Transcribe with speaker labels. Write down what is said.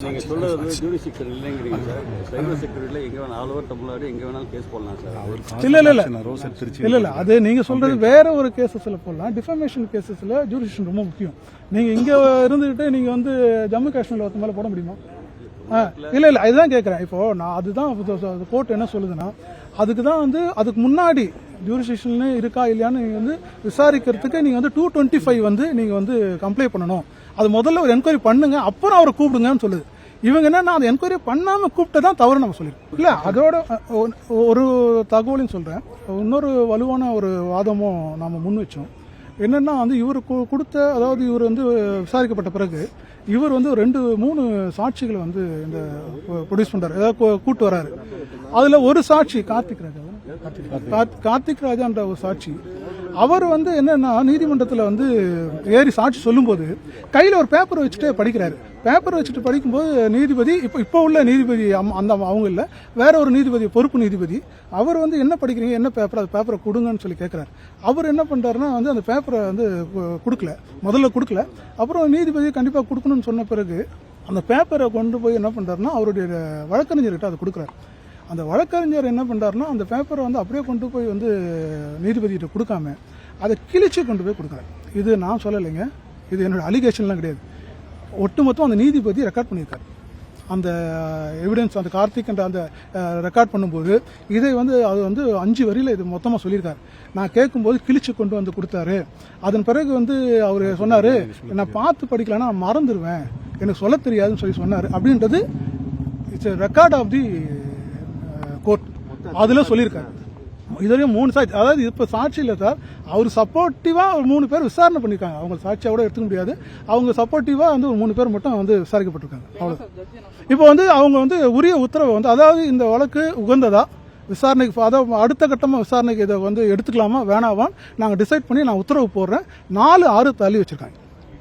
Speaker 1: நீங்க சொல்றது judicial இல்லைங்கிறீங்க sir. சைபர் செக்யூரிட்டில எங்க வேணா ஆல் ஓவர் தமிழ்நாடு எங்க வேணாலும் கேஸ் போடலாம் சார்.
Speaker 2: இல்ல அது நீங்க சொல்றது வேற ஒரு கேசஸ்ல போடலாம். டிஃபமேஷன் கேசஸ்ல ஜுடிஷியல் ரொம்ப முக்கியம். நீங்க இங்க இருந்துகிட்டு நீங்க வந்து ஜம்மு காஷ்மீர்ல ஒருத்த மேல போட முடியுமா? இல்ல அதுதான் கேட்கறேன். இப்போ நான் அதுதான் கோர்ட் என்ன சொல்லுதுன்னா, அதுக்கு தான் வந்து அதுக்கு முன்னாடி ஜூரிஸ்டிக்ஷன் இருக்கா இல்லையான்னு நீங்க வந்து விசாரிக்கிறதுக்கு நீங்க வந்து 225 வந்து நீங்க வந்து கம்ப்ளைண்ட் பண்ணணும். அது முதல்ல ஒரு என்கொயரி பண்ணுங்க, அப்புறம் அவரை கூப்பிடுங்கன்னு சொல்லுது. இவங்க என்னன்னா அந்த என்கொயரி பண்ணாம கூப்பிட்டதான் தவறு நம்ம சொல்லிருக்கோம். இல்ல அதோட ஒரு தகவலையும் சொல்றேன். இன்னொரு வலுவான ஒரு வாதமும் நாம முன் வச்சோம். என்னன்னா வந்து இவர் கொடுத்த, அதாவது இவர் வந்து விசாரிக்கப்பட்ட பிறகு இவர் வந்து 2-3 சாட்சிகளை வந்து இந்த ப்ரொடியூஸ் பண்றாரு, ஏதாவது கூட்டு வராரு. அதுல ஒரு சாட்சி கார்த்திக் ராஜான்ற ஒரு சாட்சி. அவர் வந்து என்னன்னா நீதிமன்றத்தில் வந்து ஏறி சாட்சி சொல்லும்போது கையில் ஒரு பேப்பர் வச்சுட்டு படிக்கிறாரு. பேப்பர் வச்சுட்டு படிக்கும்போது நீதிபதி இப்போ உள்ள நீதிபதி அந்த அவங்க இல்லை, வேற ஒரு நீதிபதி, பொறுப்பு நீதிபதி, அவர் வந்து என்ன படிக்கிறீங்க, என்ன பேப்பர், அது பேப்பரை கொடுங்கன்னு சொல்லி கேட்கிறாரு. அவர் என்ன பண்றாருன்னா வந்து அந்த பேப்பரை வந்து முதல்ல கொடுக்கல. அப்புறம் நீதிபதி கண்டிப்பாக கொடுக்கணும்னு சொன்ன பிறகு அந்த பேப்பரை கொண்டு போய் என்ன பண்றாருன்னா அவருடைய வழக்கறிஞர்கிட்ட அதை கொடுக்குறாரு. அந்த வழக்கறிஞர் என்ன பண்றாருன்னா அந்த பேப்பரை வந்து அப்படியே கொண்டு போய் வந்து நீதிபதிகிட்ட கொடுக்காம அதை கிழிச்சு கொண்டு போய் கொடுக்குறாரு. இது நான் சொல்லலைங்க, இது என்னோட அலிகேஷன்லாம் கிடையாது. ஒட்டுமொத்தம் அந்த நீதிபதி ரெக்கார்ட் பண்ணியிருக்காரு. அந்த எவிடன்ஸ் அந்த கார்த்திக் என்ற அந்த ரெக்கார்ட் பண்ணும்போது இதை வந்து அது வந்து 5 வரியில் இது மொத்தமாக சொல்லியிருக்காரு. நான் கேட்கும்போது கிழிச்சு கொண்டு வந்து கொடுத்தாரு. அதன் பிறகு வந்து அவர் சொன்னார், நான் பார்த்து படிக்கலன்னா நான் மறந்துடுவேன், எனக்கு சொல்ல தெரியாதுன்னு சொல்லி சொன்னார் அப்படின்றது it's record of the court. அதுல சொல்லியிருக்காரு. இதுவரையும் 3 சாட்சி, அதாவது இப்ப சாட்சி இல்ல சார், அவர் சப்போர்ட்டிவா ஒரு 3 பேர் விசாரணை பண்ணிருக்காங்க. அவங்க சாட்சியா கூட எடுத்துக்க முடியாது, அவங்க சப்போர்ட்டிவா வந்து ஒரு 3 பேர் மட்டும் வந்து விசாரிக்கப்பட்டிருக்காங்க. அவ்வளவு. இப்போ வந்து அவங்க வந்து உரிய உத்தரவை வந்து, அதாவது இந்த வழக்கு உகந்ததா, விசாரணைக்கு அதாவது அடுத்த கட்டமா விசாரணைக்கு இதை வந்து எடுத்துக்கலாமா வேணாமா நாங்க டிசைட் பண்ணி நான் உத்தரவு போடுறேன் 4-6 தள்ளி வச்சிருக்காங்க.